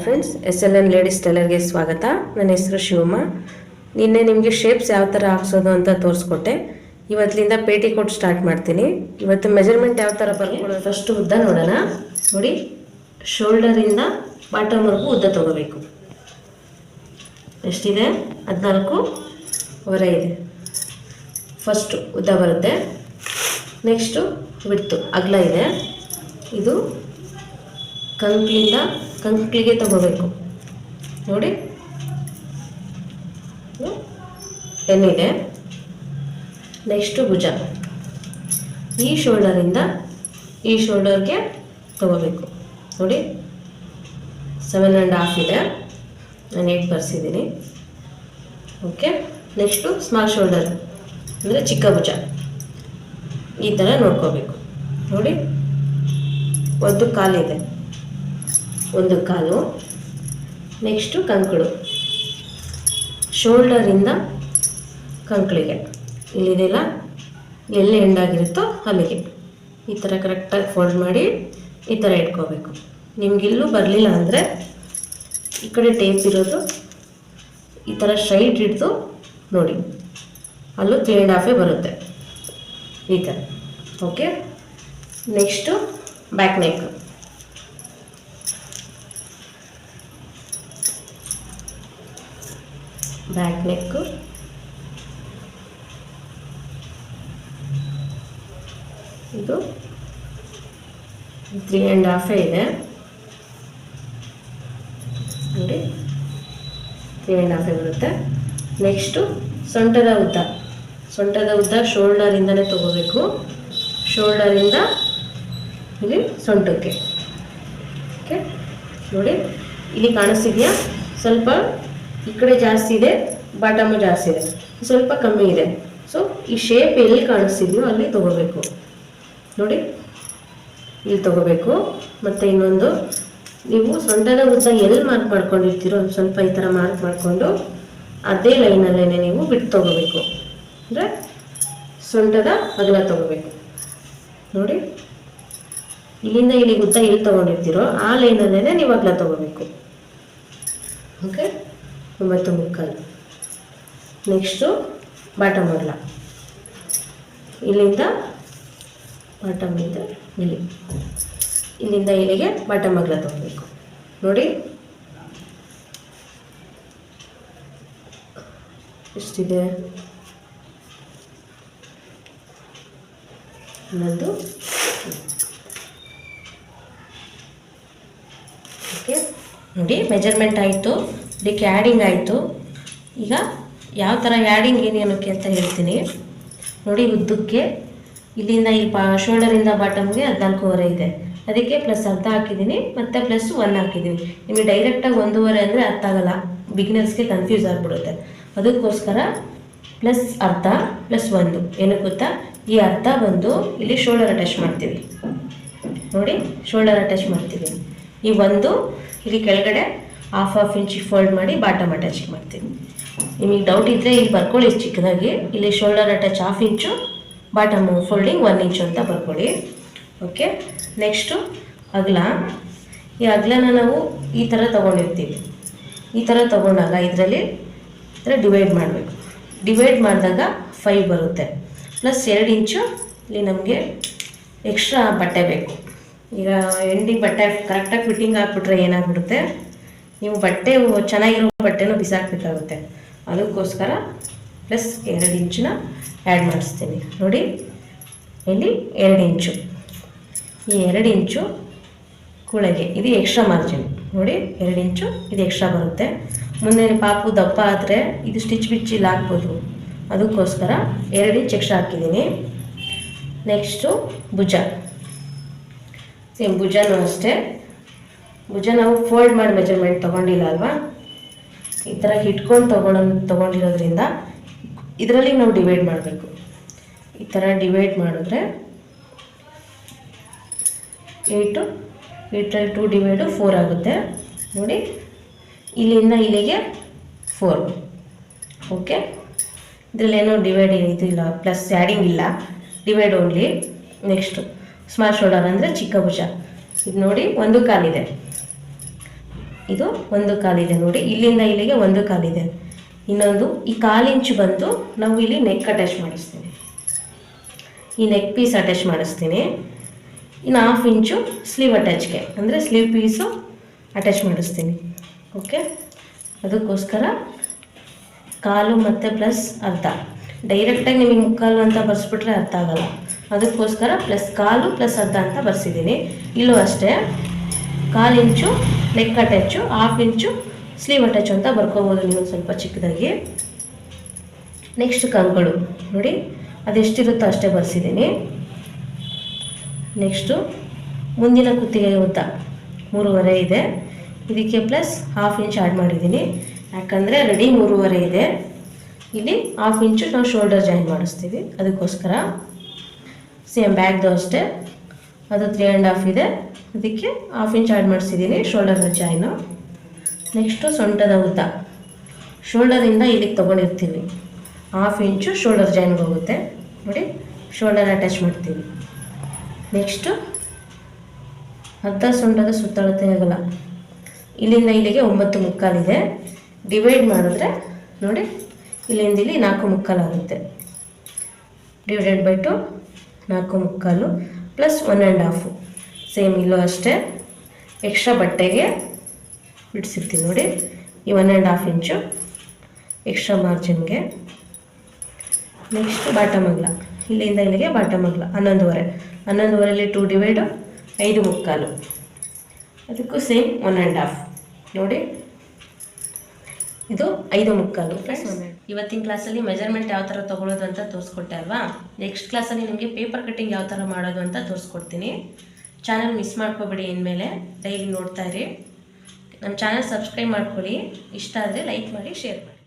Friends, SLN ladies ಟೈಲರ್ಗೆ ಸ್ವಾಗತ. ನನ್ನ ಹೆಸರು ಶಿವಮ್ಮ. ನಿನ್ನೆ ನಿಮಗೆ ಶೇಪ್ಸ್ ಯಾವ ಥರ ಹಾಕ್ಸೋದು ಅಂತ ತೋರಿಸ್ಕೊಟ್ಟೆ. ಇವತ್ತಿನಿಂದ ಪೇಟಿಕೋಟ್ ಸ್ಟಾರ್ಟ್ ಮಾಡ್ತೀನಿ. ಇವತ್ತು ಮೆಜರ್ಮೆಂಟ್ ಯಾವ ಥರ ಬರ್ಕೊಳ್ಳೋದು. ಫಸ್ಟ್ ಉದ್ದ ನೋಡೋಣ. ನೋಡಿ, ಶೋಲ್ಡರಿಂದ ಬಾಟಮ್ವರೆಗೂ ಉದ್ದ ತೊಗೋಬೇಕು. ಎಷ್ಟಿದೆ? 14.5 ಇದೆ. ಫಸ್ಟು ಉದ್ದ ಬರುತ್ತೆ. ನೆಕ್ಸ್ಟು ಬಿಡ್ತು ಅಗಲ ಇದೆ. ಇದು ಕಂಕ್ಲಿಗೆ ತಗೋಬೇಕು. ನೋಡಿ, ಏನಿದೆ. ನೆಕ್ಸ್ಟು ಭುಜ, ಈ ಶೋಲ್ಡರಿಂದ ಈ ಶೋಲ್ಡರ್ಗೆ ತಗೋಬೇಕು. ನೋಡಿ, 7.5 ಇದೆ. ನಾನು 8 ಬರ್ಸಿದ್ದೀನಿ. ಓಕೆ. ನೆಕ್ಸ್ಟು ಸ್ಮಾಲ್ ಶೋಲ್ಡರ್ ಅಂದರೆ ಚಿಕ್ಕ ಭುಜ, ಈ ಥರ ನೋಡ್ಕೋಬೇಕು. ನೋಡಿ, ಒಂದು ಕಾಲಿದೆ, ಒಂದು ಕಾಲು. ನೆಕ್ಸ್ಟು ಕಂಕಳು, ಶೋಲ್ಡರಿಂದ ಕಂಕಳಿಗೆ ಇಲ್ಲಿದೆಲ್ಲ ಎಲ್ಲಿ ಎಂಡಾಗಿರುತ್ತೋ ಅಲ್ಲಿಗೆ ಈ ಥರ ಕರೆಕ್ಟಾಗಿ ಫೋಲ್ಡ್ ಮಾಡಿ ಈ ಥರ ಇಟ್ಕೋಬೇಕು. ನಿಮಗಿಲ್ಲೂ ಬರಲಿಲ್ಲ ಅಂದರೆ ಈ ಕಡೆ ಟೇಪ್ ಇರೋದು ಈ ಥರ ಸ್ಟ್ರೈಟ್ ಹಿಡಿದು ನೋಡಿ, ಅಲ್ಲೂ 3.5 ಬರುತ್ತೆ ಈ ಥರ. Okay. Next back neck. Back neck ಇದು 3.5 ಇದೆ. ನೋಡಿ, 3.5 ಬರುತ್ತೆ. ನೆಕ್ಸ್ಟು ಸೊಂಟದ ಉದ್ದ ಶೋಲ್ಡರಿಂದನೇ ತಗೋಬೇಕು. ಶೋಲ್ಡರಿಂದ ಇಲ್ಲಿ ಸೊಂಟಕ್ಕೆ. ಓಕೆ. ನೋಡಿ, ಇಲ್ಲಿ ಕಾಣಿಸ್ತಿದೆಯಾ? ಸ್ವಲ್ಪ ಈ ಕಡೆ ಜಾಸ್ತಿ ಇದೆ, ಬಾಟಮು ಜಾಸ್ತಿ ಇದೆ, ಸ್ವಲ್ಪ ಕಮ್ಮಿ ಇದೆ. ಸೊ ಈ ಶೇಪ್ ಎಲ್ಲಿ ಕಾಣಿಸ್ತಿದೆಯೋ ಅಲ್ಲಿ ತಗೋಬೇಕು. ನೋಡಿ, ಇಲ್ಲಿ ತಗೋಬೇಕು. ಮತ್ತು ಇನ್ನೊಂದು, ನೀವು ಸೊಂಟದ ಉದ್ದ ಎಲ್ಲಿ ಮಾರ್ಕ್ ಮಾಡ್ಕೊಂಡಿರ್ತೀರೋ ಸ್ವಲ್ಪ ಈ ಥರ ಮಾರ್ಕ್ ಮಾಡಿಕೊಂಡು ಅದೇ ಲೈನಲ್ಲೇ ನೀವು ಬಿಟ್ಟು ತಗೋಬೇಕು. ಅಂದರೆ ಸೊಂಟದ ಅಗಲ ತಗೋಬೇಕು. ನೋಡಿ, ಇಲ್ಲಿಂದ ಇಲ್ಲಿಗೆ ಉದ್ದ ಎಲ್ಲಿ ತೊಗೊಂಡಿರ್ತೀರೋ ಆ ಲೈನಲ್ಲೇ ನೀವು ಅಗಲ ತಗೋಬೇಕು. ಓಕೆ. 9.75. ನೆಕ್ಸ್ಟು ಬಾಟಮ್ ಅಗಲ, ಇಲ್ಲಿಂದ ಬಾಟಮಿಂದ ಇಲ್ಲಿಂದ ಇಲ್ಲಿಗೆ ಬಾಟಮ್ ಅಗಲ ತಗೋಬೇಕು. ನೋಡಿ, ಎಷ್ಟಿದೆ? 11. ಓಕೆ. ನೋಡಿ, ಮೆಜರ್ಮೆಂಟ್ ಆಯಿತು, ಇದಕ್ಕೆ ಆ್ಯಡಿಂಗ್ ಆಯಿತು. ಈಗ ಯಾವ ಥರ ಆ್ಯಡಿಂಗ್ ಏನೇನಕ್ಕೆ ಅಂತ ಹೇಳ್ತೀನಿ. ನೋಡಿ, ಉದ್ದಕ್ಕೆ ಇಲ್ಲಿಂದ ಈ ಶೋಲ್ಡರಿಂದ ಬಾಟಮ್ಗೆ 14.5 ಇದೆ. ಅದಕ್ಕೆ ಪ್ಲಸ್ ಅರ್ಧ ಹಾಕಿದ್ದೀನಿ, ಮತ್ತು ಪ್ಲಸ್ 1 ಹಾಕಿದ್ದೀನಿ. ನಿಮಗೆ ಡೈರೆಕ್ಟಾಗಿ 1.5 ಅಂದರೆ ಅರ್ಥ ಆಗಲ್ಲ, ಬಿಗಿನರ್ಸ್ಗೆ ಕನ್ಫ್ಯೂಸ್ ಆಗಿಬಿಡುತ್ತೆ. ಅದಕ್ಕೋಸ್ಕರ ಪ್ಲಸ್ ಅರ್ಧ ಪ್ಲಸ್ 1. ಏನಕ್ಕೆ ಗೊತ್ತಾ? ಈ ಅರ್ಧ ಬಂದು ಇಲ್ಲಿ ಶೋಲ್ಡರ್ ಅಟ್ಯಾಚ್ ಮಾಡ್ತೀವಿ. ನೋಡಿ, ಶೋಲ್ಡರ್ ಅಟ್ಯಾಚ್ ಮಾಡ್ತೀವಿ. ಈ 1 ಇಲ್ಲಿ ಕೆಳಗಡೆ ಹಾಫ್ ಇಂಚಿಗೆ ಫೋಲ್ಡ್ ಮಾಡಿ ಬಾಟಮ್ ಅಟ್ಯಾಚ್ ಮಾಡ್ತೀವಿ. ನಿಮಗೆ ಡೌಟ್ ಇದ್ದರೆ ಇಲ್ಲಿ ಬರ್ಕೊಳ್ಳಿ ಚಿಕ್ಕದಾಗಿ. ಇಲ್ಲಿ ಶೋಲ್ಡರ್ ಅಟ್ಯಾಚ್ 1/2 ಇಂಚು, ಬಾಟಮ್ ಫೋಲ್ಡಿಂಗ್ 1 ಇಂಚು ಅಂತ ಬರ್ಕೊಳ್ಳಿ. ಓಕೆ. ನೆಕ್ಸ್ಟು ಅಗಲ. ಈ ಅಗಲನ ನಾವು ಈ ಥರ ತೊಗೊಂಡಿರ್ತೀವಿ. ಈ ಥರ ತೊಗೊಂಡಾಗ ಇದರಲ್ಲಿ ಈ ಥರ ಡಿವೈಡ್ ಮಾಡಬೇಕು. ಡಿವೈಡ್ ಮಾಡಿದಾಗ 5 ಬರುತ್ತೆ. ಪ್ಲಸ್ 2 ಇಂಚು ಇಲ್ಲಿ ನಮಗೆ ಎಕ್ಸ್ಟ್ರಾ ಬಟ್ಟೆ ಬೇಕು. ಈಗ ಎಂಡಿಗೆ ಬಟ್ಟೆ ಕರೆಕ್ಟಾಗಿ ಫಿಟ್ಟಿಂಗ್ ಹಾಕ್ಬಿಟ್ರೆ ಏನಾಗ್ಬಿಡುತ್ತೆ, ನೀವು ಬಟ್ಟೆ ಚೆನ್ನಾಗಿರೋ ಬಟ್ಟೆನೂ ಬಿಸಾಕಬೇಕಾಗುತ್ತೆ. ಅದಕ್ಕೋಸ್ಕರ ಪ್ಲಸ್ 2 ಇಂಚನ್ನ ಆ್ಯಡ್ ಮಾಡಿಸ್ತೀನಿ. ನೋಡಿ, ಇಲ್ಲಿ 2 ಇಂಚು. ಈ 2 ಇಂಚು ಕೂಳೆಗೆ ಇದು ಎಕ್ಸ್ಟ್ರಾ ಮಾರ್ಜಿನ್. ನೋಡಿ, 2 ಇಂಚು ಇದು ಎಕ್ಸ್ಟ್ರಾ ಬರುತ್ತೆ. ಮುಂದೆ ಪಾಪು ದಪ್ಪ ಆದರೆ ಇದು ಸ್ಟಿಚ್ ಬಿಚ್ಚಿಲ್ಲಿ ಹಾಕ್ಬೋದು. ಅದಕ್ಕೋಸ್ಕರ 2 ಇಂಚ್ ಎಕ್ಸ್ಟ್ರಾ ಹಾಕಿದ್ದೀನಿ. ನೆಕ್ಸ್ಟು ಭುಜ. ಸೇಮ್ ಭುಜನೂ ಅಷ್ಟೇ. ಭುಜ ನಾವು ಫೋಲ್ಡ್ ಮಾಡಿ ಮೆಜರ್ಮೆಂಟ್ ತೊಗೊಂಡಿಲ್ಲ ಅಲ್ವಾ, ಈ ಥರ ಇಟ್ಕೊಂಡು ತೊಗೊಂಡಿರೋದ್ರಿಂದ ಇದರಲ್ಲಿ ನಾವು ಡಿವೈಡ್ ಮಾಡಬೇಕು. ಈ ಥರ ಡಿವೈಡ್ ಮಾಡಿದ್ರೆ 8 8ರಲ್ಲಿ 2 ಡಿವೈಡು 4 ಆಗುತ್ತೆ. ನೋಡಿ, ಇಲ್ಲಿಂದ ಇಲ್ಲಿಗೆ 4. ಓಕೆ. ಇದರಲ್ಲೇನೋ ಡಿವೈಡ್ ಇದಿಲ್ಲ, ಪ್ಲಸ್ ಆ್ಯಡಿಂಗ್ ಇಲ್ಲ, divide only. Next small shoulder ಅಂದರೆ ಚಿಕ್ಕ ಭುಜ. ಇದು ನೋಡಿ, 1 ಕಾಲಿದೆ. ಇದು 1 ಕಾಲಿದೆ ನೋಡಿ, ಇಲ್ಲಿಂದ ಇಲ್ಲಿಗೆ 1 ಕಾಲಿದೆ. ಇನ್ನೊಂದು ಈ 1/4 ಇಂಚು ಬಂದು ನಾವು ಇಲ್ಲಿ ನೆಕ್ ಅಟ್ಯಾಚ್ ಮಾಡಿಸ್ತೀನಿ, ಈ ನೆಕ್ ಪೀಸ್ ಅಟ್ಯಾಚ್ ಮಾಡಿಸ್ತೀನಿ. ಇನ್ನು 1/2 ಇಂಚು ಸ್ಲೀವ್ ಅಟ್ಯಾಚ್ಗೆ ಅಂದರೆ ಸ್ಲೀವ್ ಪೀಸು ಅಟ್ಯಾಚ್ ಮಾಡಿಸ್ತೀನಿ. ಓಕೆ, ಅದಕ್ಕೋಸ್ಕರ 1/4 ಮತ್ತು ಪ್ಲಸ್ ಅರ್ಧ. ಡೈರೆಕ್ಟಾಗಿ ನಿಮಗೆ 3/4 ಅಂತ ಬರ್ಸ್ಬಿಟ್ರೆ ಅರ್ಥ ಆಗಲ್ಲ, ಅದಕ್ಕೋಸ್ಕರ +1/4 + ಅರ್ಧ ಅಂತ ಬರ್ಸಿದ್ದೀನಿ. ಇಲ್ಲೂ ಅಷ್ಟೇ 1/4 ಇಂಚು ನೆಕ್ ಅಟ್ಯಾಚು, 1/2 ಇಂಚು ಸ್ಲೀವ್ ಅಟ್ಯಾಚು ಅಂತ ಬರ್ಕೋಬೋದು ನೀವು ಸ್ವಲ್ಪ ಚಿಕ್ಕದಾಗಿ. ನೆಕ್ಸ್ಟ್ ಕಂಕಳು ನೋಡಿ, ಅದೆಷ್ಟಿರುತ್ತೋ ಅಷ್ಟೇ ಬರ್ಸಿದ್ದೀನಿ. ನೆಕ್ಸ್ಟು ಮುಂದಿನ ಕುತ್ತಿಗೆ ಉದ್ದ 3.5 ಇದೆ, ಇದಕ್ಕೆ +1/2 ಇಂಚ್ ಆ್ಯಡ್ ಮಾಡಿದ್ದೀನಿ. ಯಾಕಂದರೆ ರೆಡಿ 3.5 ಇದೆ, ಇಲ್ಲಿ 1/2 ಇಂಚು ನಾವು ಶೋಲ್ಡರ್ ಜಾಯಿನ್ ಮಾಡಿಸ್ತೀವಿ, ಅದಕ್ಕೋಸ್ಕರ. ಸೇಮ್ ಬ್ಯಾಗ್ದು ಅಷ್ಟೇ, ಅದು 3.5 ಇದೆ, ಅದಕ್ಕೆ 1/2 ಇಂಚ್ ಆ್ಯಡ್ ಮಾಡಿಸಿದ್ದೀನಿ ಶೋಲ್ಡರ್ ಜಾಯಿನು. ನೆಕ್ಸ್ಟು ಸೊಂಟದ ಉದ್ದ ಶೋಲ್ಡರಿಂದ ಇಲ್ಲಿಗೆ ತೊಗೊಂಡಿರ್ತೀವಿ, 1/2 ಇಂಚು ಶೋಲ್ಡರ್ ಜಾಯಿನ್ಗೆ ಹೋಗುತ್ತೆ ನೋಡಿ, ಶೋಲ್ಡರ್ ಅಟ್ಯಾಚ್ ಮಾಡ್ತೀವಿ. ನೆಕ್ಸ್ಟು ಅರ್ಧ ಸೊಂಟದ ಸುತ್ತಳತೆ ಆಗಲ್ಲ, ಇಲ್ಲಿಂದ ಇಲ್ಲಿಗೆ 9.75 ಇದೆ. ಡಿವೈಡ್ ಮಾಡಿದ್ರೆ ನೋಡಿ, ಇಲ್ಲಿಂದ ಇಲ್ಲಿ 4.75 ಆಗುತ್ತೆ. Divided by 2 4.75 + 1.5. ಸೇಮ್ ಇಲ್ಲೂ ಅಷ್ಟೇ, ಎಕ್ಸ್ಟ್ರಾ ಬಟ್ಟೆಗೆ ಬಿಡಿಸಿರ್ತೀವಿ ನೋಡಿ, ಈ 1.5 ಇಂಚು ಎಕ್ಸ್ಟ್ರಾ ಮಾರ್ಜಿನ್ಗೆ. ನೆಕ್ಸ್ಟು ಬಾಟಮ್ ಅಗಲ, ಇಲ್ಲಿಂದ ಇಲ್ಲಿಗೆ ಬಾಟಮ್ ಅಗಲ 11.5 2 ಡಿವೈಡು 5.75, ಅದಕ್ಕೂ ಸೇಮ್ 1.5 ನೋಡಿ, ಇದು 5.75 + 1.5. ಇವತ್ತಿನ ಕ್ಲಾಸಲ್ಲಿ ಮೆಜರ್ಮೆಂಟ್ ಯಾವ ಥರ ತೊಗೊಳ್ಳೋದು ಅಂತ ತೋರಿಸ್ಕೊಟ್ಟೆ ಅಲ್ವಾ. ನೆಕ್ಸ್ಟ್ ಕ್ಲಾಸಲ್ಲಿ ನಿಮಗೆ ಪೇಪರ್ ಕಟ್ಟಿಂಗ್ ಯಾವ ಥರ ಮಾಡೋದು ಅಂತ ತೋರಿಸ್ಕೊಡ್ತೀನಿ. ಚಾನಲ್ ಮಿಸ್ ಮಾಡ್ಕೋಬೇಡಿ, ಇನ್ಮೇಲೆ ಡೈಲಿ ನೋಡ್ತಾ ಇರಿ. ನಮ್ಮ ಚಾನಲ್ ಸಬ್ಸ್ಕ್ರೈಬ್ ಮಾಡ್ಕೊಳ್ಳಿ, ಇಷ್ಟ ಆದರೆ ಲೈಕ್ ಮಾಡಿ, ಶೇರ್ ಮಾಡಿ.